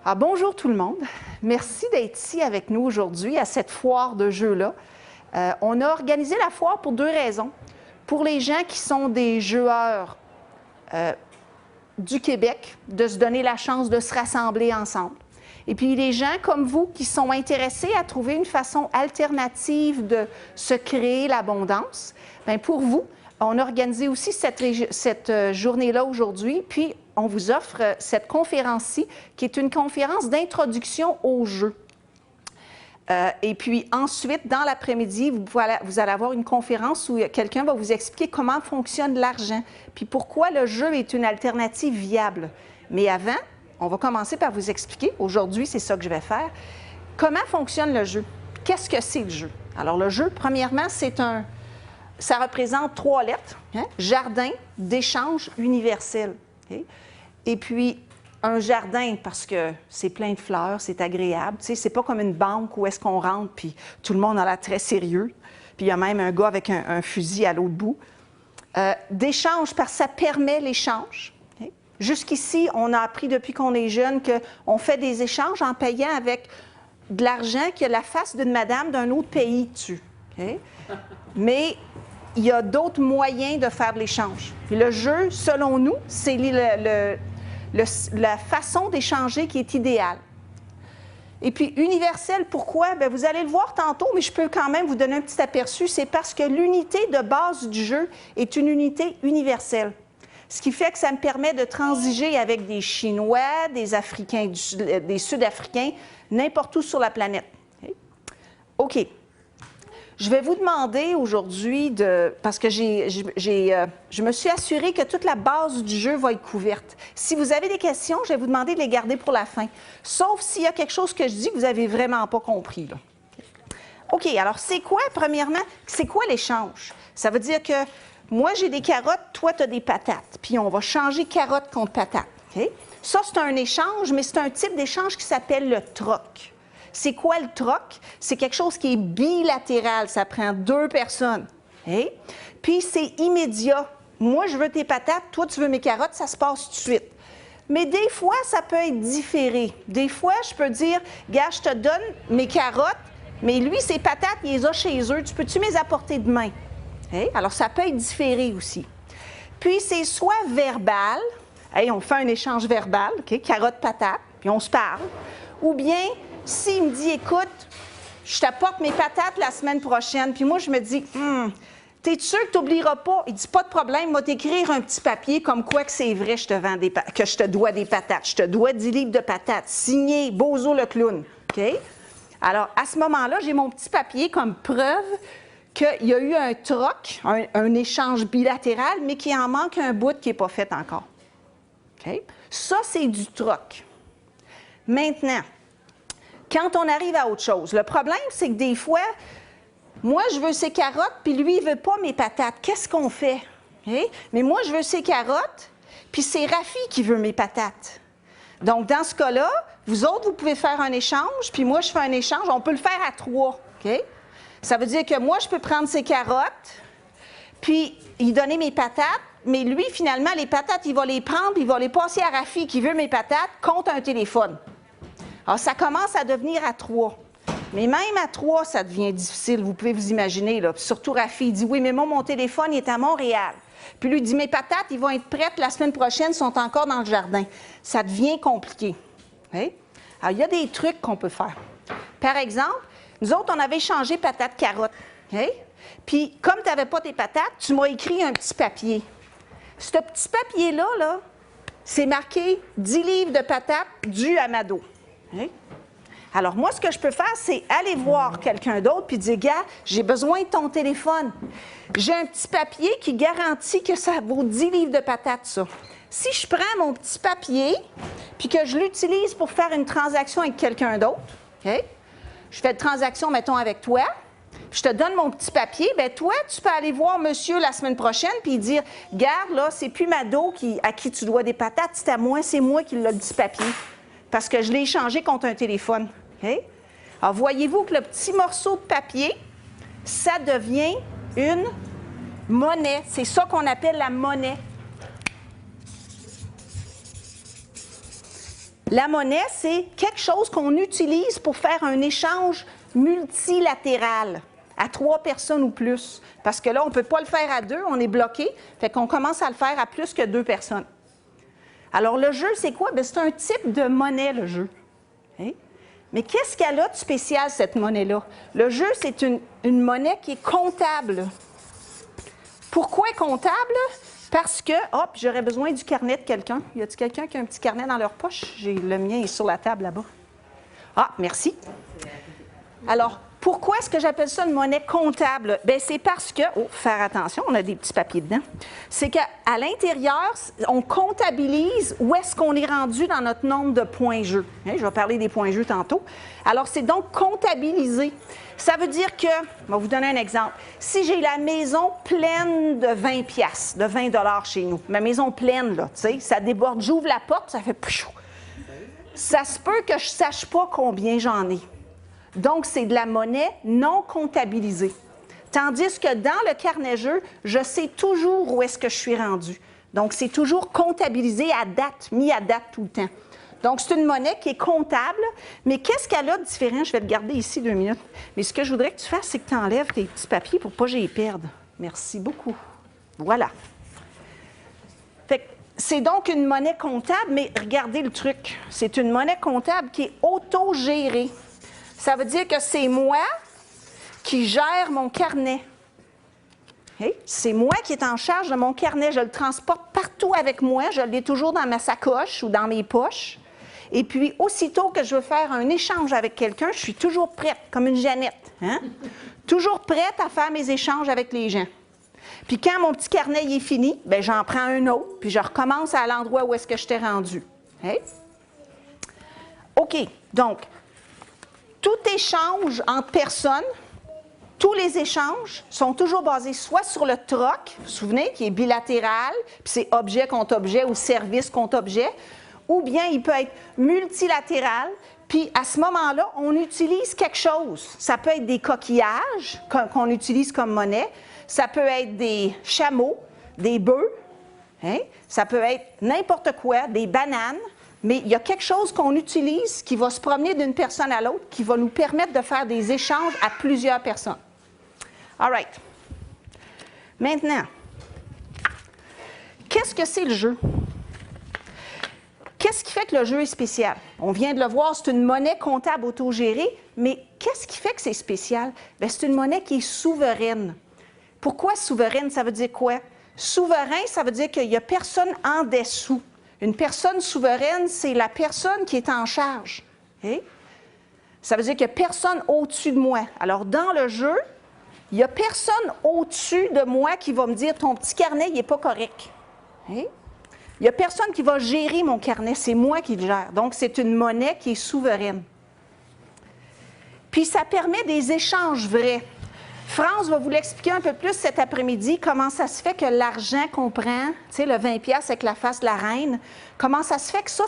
Alors, bonjour tout le monde. Merci d'être ici avec nous aujourd'hui à cette foire de jeux-là. On a organisé la foire pour deux raisons. Pour les gens qui sont des joueurs du Québec, de se donner la chance de se rassembler ensemble. Et puis les gens comme vous qui sont intéressés à trouver une façon alternative de se créer l'abondance, bien pour vous, on a organisé aussi cette journée-là aujourd'hui, puis on vous offre cette conférence-ci, qui est une conférence d'introduction au jeu. Et puis ensuite, dans l'après-midi, vous allez avoir une conférence où quelqu'un va vous expliquer comment fonctionne l'argent, puis pourquoi le jeu est une alternative viable. Mais avant, on va commencer par vous expliquer, aujourd'hui, c'est ça que je vais faire, comment fonctionne le jeu. Qu'est-ce que c'est le jeu? Alors le jeu, premièrement, ça représente 3 lettres, hein? Jardin d'échange universel. Okay? Et puis, un jardin, parce que c'est plein de fleurs, c'est agréable. Tu sais, c'est pas comme une banque où est-ce qu'on rentre, puis tout le monde a l'air très sérieux. Puis il y a même un gars avec un fusil à l'autre bout. D'échange, parce que ça permet l'échange. Okay? Jusqu'ici, on a appris depuis qu'on est jeune qu'on fait des échanges en payant avec de l'argent qui a la face d'une madame d'un autre pays dessus. Okay? Mais il y a d'autres moyens de faire de l'échange. Puis le jeu, selon nous, c'est la façon d'échanger qui est idéale. Et puis, universel, pourquoi? Bien, vous allez le voir tantôt, mais je peux quand même vous donner un petit aperçu. C'est parce que l'unité de base du jeu est une unité universelle. Ce qui fait que ça me permet de transiger avec des Chinois, des Africains, des Sud-Africains, n'importe où sur la planète. OK. Je vais vous demander aujourd'hui, parce que je me suis assurée que toute la base du jeu va être couverte. Si vous avez des questions, je vais vous demander de les garder pour la fin. Sauf s'il y a quelque chose que je dis que vous n'avez vraiment pas compris. Là. OK, alors c'est quoi, premièrement, c'est quoi l'échange? Ça veut dire que moi, j'ai des carottes, toi, tu as des patates. Puis on va changer carotte contre patate. Okay? Ça, c'est un échange, mais c'est un type d'échange qui s'appelle le troc. C'est quoi le troc? C'est quelque chose qui est bilatéral, ça prend 2 personnes. Okay? Puis c'est immédiat. Moi, je veux tes patates, toi, tu veux mes carottes, ça se passe tout de suite. Mais des fois, ça peut être différé. Des fois, je peux dire, gars, je te donne mes carottes, mais lui, ses patates, il les a chez eux, tu peux-tu me les apporter demain? Okay? Alors, ça peut être différé aussi. Puis c'est soit verbal, hey, on fait un échange verbal, okay? Carotte-patate, puis on se parle, ou bien s'il me dit, écoute, je t'apporte mes patates la semaine prochaine, puis moi, je me dis, t'es sûr que tu n'oublieras pas? Il dit, pas de problème, va t'écrire un petit papier comme quoi que c'est vrai que je te dois des patates. Je te dois 10 livres de patates, signé Bozo le clown. OK? Alors, à ce moment-là, j'ai mon petit papier comme preuve qu'il y a eu un troc, un échange bilatéral, mais qu'il en manque un bout qui n'est pas fait encore. OK? Ça, c'est du troc. Maintenant, quand on arrive à autre chose, le problème, c'est que des fois, moi, je veux ses carottes, puis lui, il ne veut pas mes patates. Qu'est-ce qu'on fait? Okay? Mais moi, je veux ses carottes, puis c'est Rafi qui veut mes patates. Donc, dans ce cas-là, vous autres, vous pouvez faire un échange, puis moi, je fais un échange. On peut le faire à 3. Okay? Ça veut dire que moi, je peux prendre ses carottes, puis il donner mes patates, mais lui, finalement, les patates, il va les prendre, puis il va les passer à Rafi qui veut mes patates contre un téléphone. Alors, ça commence à devenir à 3. Mais même à 3, ça devient difficile, vous pouvez vous imaginer. Là. Surtout Rafi, il dit, oui, mais moi, mon téléphone, il est à Montréal. Puis lui, il dit, mes patates, ils vont être prêtes la semaine prochaine, sont encore dans le jardin. Ça devient compliqué. Okay? Alors, il y a des trucs qu'on peut faire. Par exemple, nous autres, on avait échangé patates-carottes. Okay? Puis, comme tu n'avais pas tes patates, tu m'as écrit un petit papier. Ce petit papier-là, là, c'est marqué 10 livres de patates dus à Mado. Okay? Alors, moi, ce que je peux faire, c'est aller voir quelqu'un d'autre puis dire, gars, j'ai besoin de ton téléphone. J'ai un petit papier qui garantit que ça vaut 10 livres de patates, ça. Si je prends mon petit papier puis que je l'utilise pour faire une transaction avec quelqu'un d'autre, okay? Je fais une transaction, mettons, avec toi, je te donne mon petit papier, bien, toi, tu peux aller voir monsieur la semaine prochaine puis dire, garde, là, c'est plus Mado à qui tu dois des patates, c'est à moi, c'est moi qui l'ai le petit papier. Parce que je l'ai échangé contre un téléphone. Okay? Alors, voyez-vous que le petit morceau de papier, ça devient une monnaie. C'est ça qu'on appelle la monnaie. La monnaie, c'est quelque chose qu'on utilise pour faire un échange multilatéral à 3 personnes ou plus. Parce que là, on ne peut pas le faire à 2, on est bloqué. Fait qu'on commence à le faire à plus que 2 personnes. Alors, le jeu, c'est quoi? Bien, c'est un type de monnaie, le jeu. Hein? Mais qu'est-ce qu'elle a de spécial, cette monnaie-là? Le jeu, c'est une monnaie qui est comptable. Pourquoi comptable? Parce que, hop, j'aurais besoin du carnet de quelqu'un. Y a-t-il quelqu'un qui a un petit carnet dans leur poche? Le mien est sur la table là-bas. Ah, merci. Alors, pourquoi est-ce que j'appelle ça une monnaie comptable? Bien, c'est parce que, faire attention, on a des petits papiers dedans. C'est qu'à l'intérieur, on comptabilise où est-ce qu'on est rendu dans notre nombre de points jeu. Hein, je vais parler des points jeu tantôt. Alors, c'est donc comptabilisé. Ça veut dire que, je vais vous donner un exemple. Si j'ai la maison pleine de 20 piastres, de 20 $ chez nous, ma maison pleine, là, tu sais, ça déborde, j'ouvre la porte, ça fait pchou. Ça se peut que je ne sache pas combien j'en ai. Donc, c'est de la monnaie non comptabilisée. Tandis que dans le carnet jeu, je sais toujours où est-ce que je suis rendu. Donc, c'est toujours comptabilisé à date, mis à date tout le temps. Donc, c'est une monnaie qui est comptable, mais qu'est-ce qu'elle a de différent? Je vais le garder ici 2 minutes. Mais ce que je voudrais que tu fasses, c'est que tu enlèves tes petits papiers pour ne pas que je les perde. Merci beaucoup. Voilà. Fait que c'est donc une monnaie comptable, mais regardez le truc. C'est une monnaie comptable qui est autogérée. Ça veut dire que c'est moi qui gère mon carnet. Okay? C'est moi qui est en charge de mon carnet. Je le transporte partout avec moi. Je l'ai toujours dans ma sacoche ou dans mes poches. Et puis, aussitôt que je veux faire un échange avec quelqu'un, je suis toujours prête, comme une Jeannette. Hein? Toujours prête à faire mes échanges avec les gens. Puis quand mon petit carnet est fini, bien, j'en prends un autre, puis je recommence à l'endroit où est-ce que je t'ai rendu. Okay? OK, donc, tout échange entre personnes, tous les échanges sont toujours basés soit sur le troc, vous vous souvenez, qui est bilatéral, puis c'est objet contre objet ou service contre objet, ou bien il peut être multilatéral, puis à ce moment-là, on utilise quelque chose. Ça peut être des coquillages qu'on utilise comme monnaie, ça peut être des chameaux, des bœufs, hein? Ça peut être n'importe quoi, des bananes, mais il y a quelque chose qu'on utilise qui va se promener d'une personne à l'autre, qui va nous permettre de faire des échanges à plusieurs personnes. All right. Maintenant, qu'est-ce que c'est le jeu? Qu'est-ce qui fait que le jeu est spécial? On vient de le voir, c'est une monnaie comptable autogérée, mais qu'est-ce qui fait que c'est spécial? Bien, c'est une monnaie qui est souveraine. Pourquoi souveraine? Ça veut dire quoi? Souverain, ça veut dire qu'il n'y a personne en dessous. Une personne souveraine, c'est la personne qui est en charge. Okay? Ça veut dire qu'il n'y a personne au-dessus de moi. Alors, dans le jeu, il n'y a personne au-dessus de moi qui va me dire « ton petit carnet, il n'est pas correct. Okay? » Il n'y a personne qui va gérer mon carnet, c'est moi qui le gère. Donc, c'est une monnaie qui est souveraine. Puis, ça permet des échanges vrais. France va vous l'expliquer un peu plus cet après-midi, comment ça se fait que l'argent qu'on prend, tu sais, le 20 $ avec la face de la reine, comment ça se fait que ça,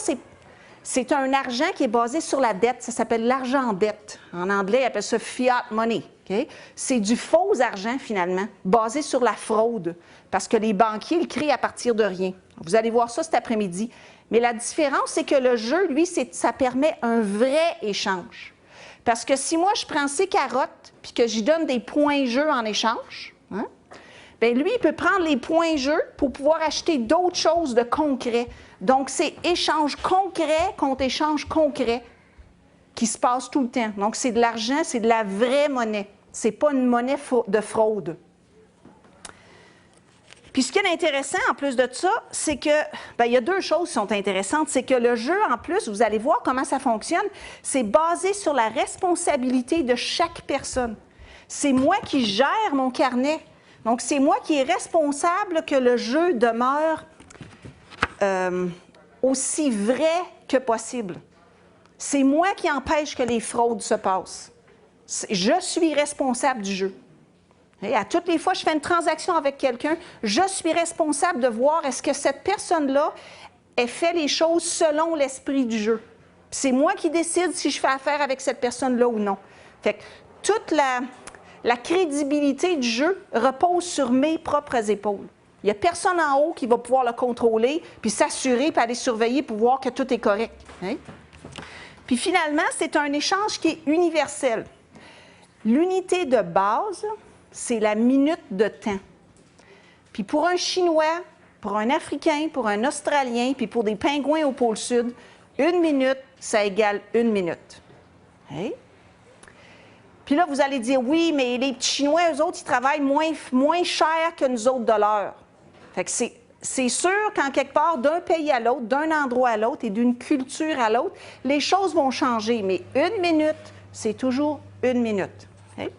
c'est un argent qui est basé sur la dette. Ça s'appelle l'argent dette. En anglais, ils appellent ça fiat money. Okay? C'est du faux argent, finalement, basé sur la fraude, parce que les banquiers le créent à partir de rien. Vous allez voir ça cet après-midi. Mais la différence, c'est que le jeu, lui, ça permet un vrai échange. Parce que si moi, je prends ces carottes puis que j'y donne des points jeu en échange, hein, bien, lui, il peut prendre les points jeu pour pouvoir acheter d'autres choses de concret. Donc, c'est échange concret contre échange concret qui se passe tout le temps. Donc, c'est de l'argent, c'est de la vraie monnaie. Ce n'est pas une monnaie de fraude. Puis ce qui est intéressant, en plus de ça, c'est que, bien, il y a 2 choses qui sont intéressantes. C'est que le jeu, en plus, vous allez voir comment ça fonctionne, c'est basé sur la responsabilité de chaque personne. C'est moi qui gère mon carnet. Donc, c'est moi qui est responsable que le jeu demeure aussi vrai que possible. C'est moi qui empêche que les fraudes se passent. Je suis responsable du jeu. Et à toutes les fois que je fais une transaction avec quelqu'un, je suis responsable de voir est-ce que cette personne-là ait fait les choses selon l'esprit du jeu. C'est moi qui décide si je fais affaire avec cette personne-là ou non. Fait que toute la crédibilité du jeu repose sur mes propres épaules. Il n'y a personne en haut qui va pouvoir le contrôler, puis s'assurer, puis aller surveiller pour voir que tout est correct. Hein? Puis finalement, c'est un échange qui est universel. L'unité de base, c'est la minute de temps. Puis pour un Chinois, pour un Africain, pour un Australien, puis pour des pingouins au pôle Sud, 1 minute, ça égale 1 minute. Hey? Puis là, vous allez dire, oui, mais les petits Chinois, eux autres, ils travaillent moins cher que nous autres de l'heure. Fait que c'est sûr qu'en quelque part, d'un pays à l'autre, d'un endroit à l'autre et d'une culture à l'autre, les choses vont changer. Mais 1 minute, c'est toujours 1 minute. Hey?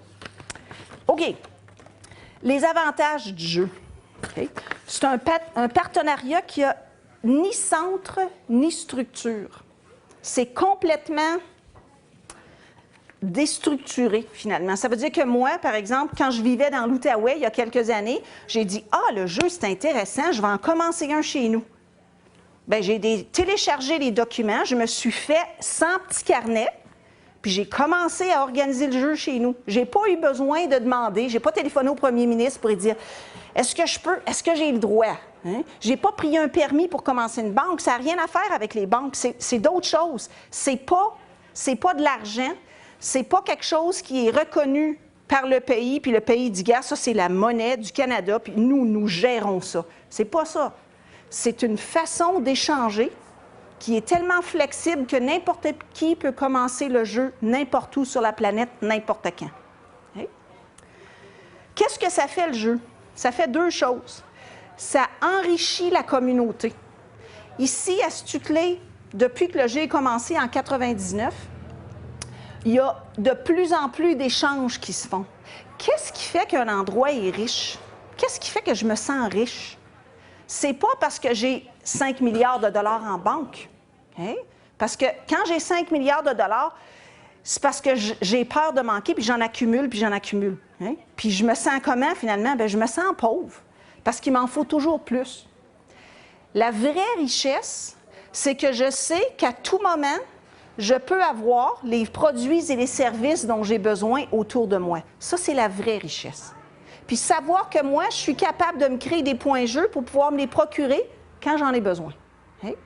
OK. Les avantages du jeu. Okay. C'est un partenariat qui a ni centre ni structure. C'est complètement déstructuré, finalement. Ça veut dire que moi, par exemple, quand je vivais dans l'Outaouais il y a quelques années, j'ai dit « Ah, le jeu, c'est intéressant, je vais en commencer un chez nous. » Bien, j'ai téléchargé les documents, je me suis fait 100 petits carnets, puis j'ai commencé à organiser le jeu chez nous. Je n'ai pas eu besoin de demander, je n'ai pas téléphoné au premier ministre pour lui dire « Est-ce que je peux, est-ce que j'ai le droit? Hein? » Je n'ai pas pris un permis pour commencer une banque, ça n'a rien à faire avec les banques, c'est d'autres choses. C'est pas de l'argent, c'est pas quelque chose qui est reconnu par le pays, puis le pays dit « Gars, ça c'est la monnaie du Canada, puis nous gérons ça. » C'est pas ça. C'est une façon d'échanger qui est tellement flexible que n'importe qui peut commencer le jeu n'importe où sur la planète, n'importe quand. Okay? Qu'est-ce que ça fait le jeu? Ça fait 2 choses. Ça enrichit la communauté. Ici, à Stuclé, depuis que le jeu a commencé en 1999, il y a de plus en plus d'échanges qui se font. Qu'est-ce qui fait qu'un endroit est riche? Qu'est-ce qui fait que je me sens riche? C'est pas parce que j'ai 5 milliards de dollars en banque. Okay? Parce que quand j'ai 5 milliards de dollars, c'est parce que j'ai peur de manquer, puis j'en accumule, puis j'en accumule. Hein? Puis je me sens comment, finalement? Bien, je me sens pauvre, parce qu'il m'en faut toujours plus. La vraie richesse, c'est que je sais qu'à tout moment, je peux avoir les produits et les services dont j'ai besoin autour de moi. Ça, c'est la vraie richesse. Puis savoir que moi, je suis capable de me créer des points jeux pour pouvoir me les procurer quand j'en ai besoin. Okay?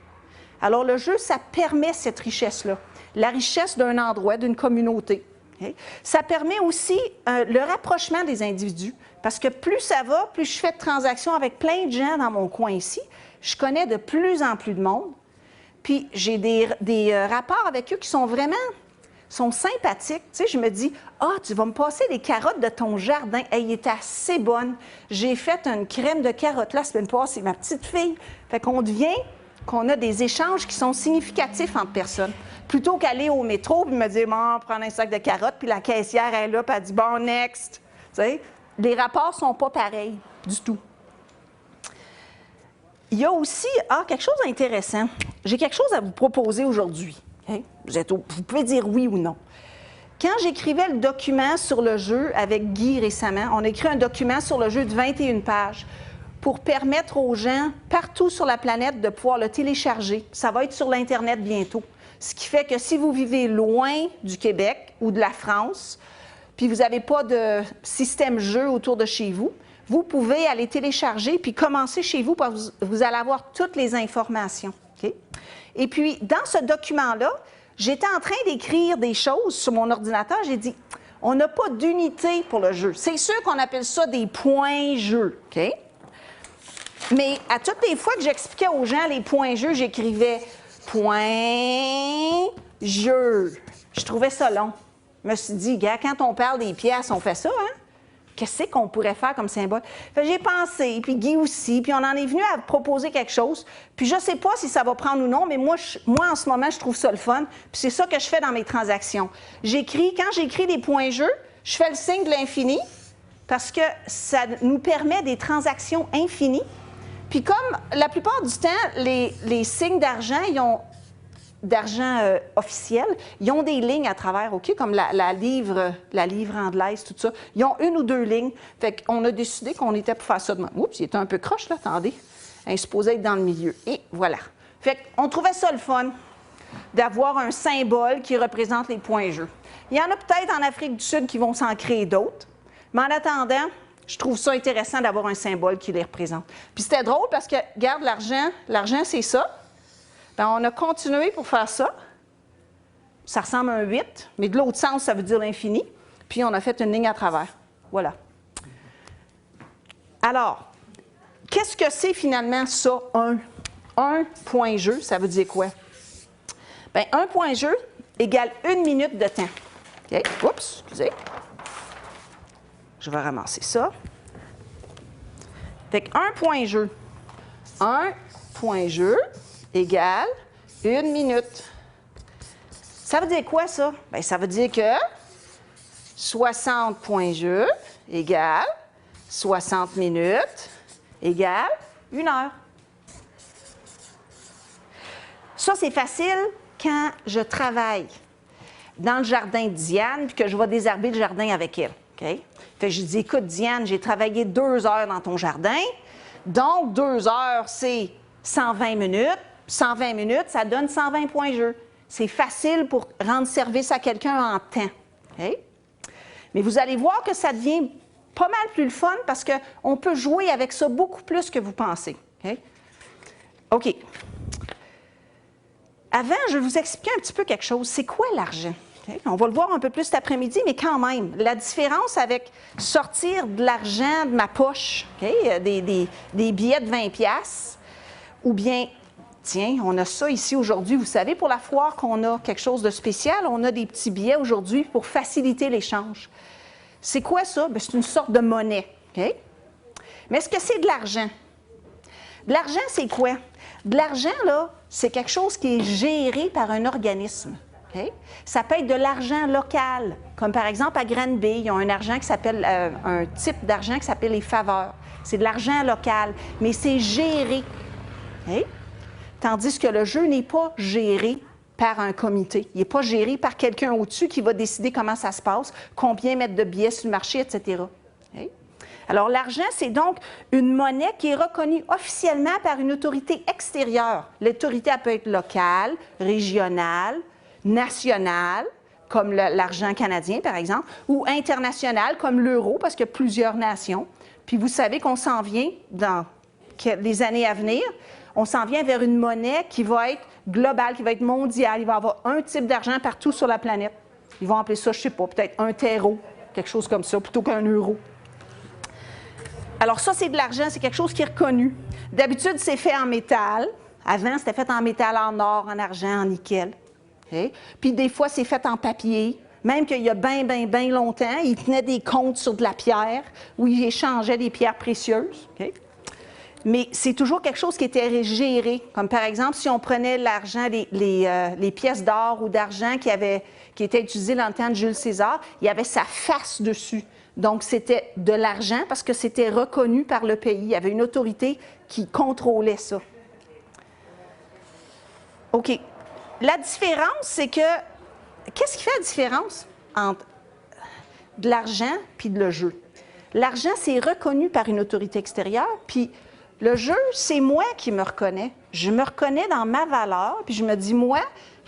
Alors, le jeu, ça permet cette richesse-là, la richesse d'un endroit, d'une communauté. Okay? Ça permet aussi le rapprochement des individus, parce que plus ça va, plus je fais de transactions avec plein de gens dans mon coin ici, je connais de plus en plus de monde, puis j'ai des rapports avec eux qui sont sympathiques. Tu sais, je me dis, « Ah, tu vas me passer des carottes de ton jardin. Elle est assez bonne. J'ai fait une crème de carottes là, la semaine passée, ma petite fille. » Fait qu'on a des échanges qui sont significatifs entre personnes. Plutôt qu'aller au métro et me dire, « Bon, prendre un sac de carottes, puis la caissière est là, puis elle dit, « Bon, next. » Tu sais, les rapports ne sont pas pareils du tout. Il y a aussi, quelque chose d'intéressant. J'ai quelque chose à vous proposer aujourd'hui. Okay? Vous pouvez dire oui ou non. Quand j'écrivais le document sur le jeu avec Guy récemment, on a écrit un document sur le jeu de 21 pages pour permettre aux gens partout sur la planète de pouvoir le télécharger. Ça va être sur l'Internet bientôt. Ce qui fait que si vous vivez loin du Québec ou de la France, puis vous n'avez pas de système jeu autour de chez vous, vous pouvez aller télécharger puis commencer chez vous parce que vous allez avoir toutes les informations. Okay? Et puis, dans ce document-là, j'étais en train d'écrire des choses sur mon ordinateur. J'ai dit, on n'a pas d'unité pour le jeu. C'est sûr qu'on appelle ça des points jeux. Okay? Mais à toutes les fois que j'expliquais aux gens les points jeux, j'écrivais point jeu. Je trouvais ça long. Je me suis dit, gars, quand on parle des pièces, on fait ça, hein? Qu'est-ce qu'on pourrait faire comme symbole? J'ai pensé, puis Guy aussi, puis on en est venu à proposer quelque chose. Puis je ne sais pas si ça va prendre ou non, mais moi, en ce moment, je trouve ça le fun. Puis c'est ça que je fais dans mes transactions. Quand j'écris des points jeux, je fais le signe de l'infini parce que ça nous permet des transactions infinies. Puis comme la plupart du temps, les signes d'argent, officiels, ils ont des lignes à travers, OK, comme la livre anglaise, tout ça. Ils ont 1 ou 2 lignes. Fait qu'on a décidé qu'on était pour faire ça demain. Oups, il était un peu croche, là, attendez. Il est supposé être dans le milieu. Et voilà. Fait qu'on trouvait ça le fun d'avoir un symbole qui représente les points jeux. Il y en a peut-être en Afrique du Sud qui vont s'en créer d'autres. Mais en attendant, je trouve ça intéressant d'avoir un symbole qui les représente. Puis c'était drôle parce que, regarde, l'argent, c'est ça. Bien, on a continué pour faire ça. ça ressemble à un 8, mais de l'autre sens, ça veut dire l'infini. Puis on a fait une ligne à travers. Voilà. Alors, qu'est-ce que c'est finalement ça, un point jeu? Ça veut dire quoi? Bien, un point jeu égale 1 minute de temps. OK? Oups, excusez. Je vais ramasser ça. Fait qu'un point jeu. Un point jeu égale 1 minute. Ça veut dire quoi, ça? Bien, ça veut dire que 60 points jeu égale 60 minutes égale 1 heure. Ça, c'est facile quand je travaille dans le jardin de Diane puis que je vais désherber le jardin avec elle. Okay? Fait que je dis, écoute, Diane, j'ai travaillé 2 heures dans ton jardin. Donc, 2 heures, c'est 120 minutes. 120 minutes, ça donne 120 points jeu. C'est facile pour rendre service à quelqu'un en temps. Okay? Mais vous allez voir que ça devient pas mal plus le fun parce qu'on peut jouer avec ça beaucoup plus que vous pensez. Okay? OK. Avant, je vais vous expliquer un petit peu quelque chose. C'est quoi l'argent? Okay? On va le voir un peu plus cet après-midi, mais quand même, la différence avec sortir de l'argent de ma poche, okay? des billets de 20 $, ou bien, tiens, on a ça ici aujourd'hui, vous savez, pour la foire qu'on a quelque chose de spécial, on a des petits billets aujourd'hui pour faciliter l'échange. C'est quoi ça? Bien, c'est une sorte de monnaie. Okay? Mais est-ce que c'est de l'argent? De l'argent, c'est quoi? De l'argent, là, c'est quelque chose qui est géré par un organisme. Okay? Ça peut être de l'argent local, comme par exemple à Granby, ils ont un argent qui s'appelle, un type d'argent qui s'appelle les faveurs. C'est de l'argent local, mais c'est géré. Okay? Tandis que le jeu n'est pas géré par un comité. Il n'est pas géré par quelqu'un au-dessus qui va décider comment ça se passe, combien mettre de billets sur le marché, etc. Okay? Alors, l'argent, c'est donc une monnaie qui est reconnue officiellement par une autorité extérieure. L'autorité, elle peut être locale, régionale, nationale, comme l'argent canadien, par exemple, ou internationale, comme l'euro, parce qu'il y a plusieurs nations. Puis vous savez qu'on s'en vient, dans les années à venir, on s'en vient vers une monnaie qui va être globale, qui va être mondiale. Il va y avoir un type d'argent partout sur la planète. Ils vont appeler ça, je ne sais pas, peut-être un terreau, quelque chose comme ça, plutôt qu'un euro. Alors ça, c'est de l'argent, c'est quelque chose qui est reconnu. D'habitude, c'est fait en métal. Avant, c'était fait en métal, en or, en argent, en nickel. Okay? Puis des fois, c'est fait en papier. Même qu'il y a bien longtemps, ils tenaient des comptes sur de la pierre où ils échangeaient des pierres précieuses. Okay? Mais c'est toujours quelque chose qui était géré. Comme par exemple, si on prenait l'argent, les pièces d'or ou d'argent qui étaient utilisées dans le temps de Jules César, il y avait sa face dessus. Donc, c'était de l'argent parce que c'était reconnu par le pays. Il y avait une autorité qui contrôlait ça. OK. La différence, c'est que... Qu'est-ce qui fait la différence entre de l'argent puis le jeu? L'argent, c'est reconnu par une autorité extérieure, puis le jeu, c'est moi qui me reconnais. Je me reconnais dans ma valeur, puis je me dis, moi,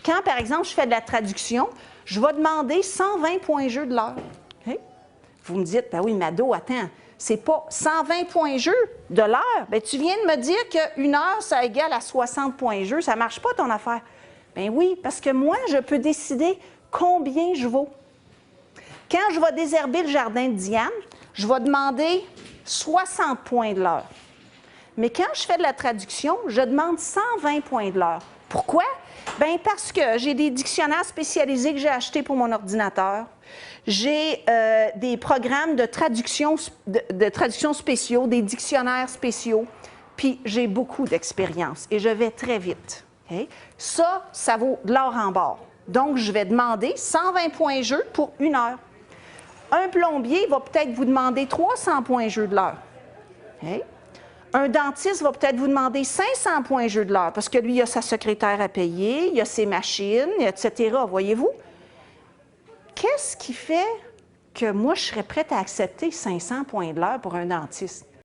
quand, par exemple, je fais de la traduction, je vais demander 120 points jeu de l'heure. Okay? Vous me dites, ben oui, Mado, attends, c'est pas 120 points jeu de l'heure. Bien, tu viens de me dire qu'une heure, ça égale à 60 points jeu. Ça ne marche pas, ton affaire. Bien oui, parce que moi, je peux décider combien je vaux. Quand je vais désherber le jardin de Diane, je vais demander 60 points de l'heure. Mais quand je fais de la traduction, je demande 120 points de l'heure. Pourquoi? Bien, parce que j'ai des dictionnaires spécialisés que j'ai achetés pour mon ordinateur. J'ai des programmes de traduction spéciaux, des dictionnaires spéciaux. Puis j'ai beaucoup d'expérience et je vais très vite. Okay? Ça vaut de l'or en barre. Donc, je vais demander 120 points jeu pour 1 heure. Un plombier va peut-être vous demander 300 points jeu de l'heure. Okay? Un dentiste va peut-être vous demander 500 points jeu de l'heure parce que lui, il a sa secrétaire à payer, il a ses machines, etc. Voyez-vous? Qu'est-ce qui fait que moi, je serais prête à accepter 500 points de l'heure pour un dentiste?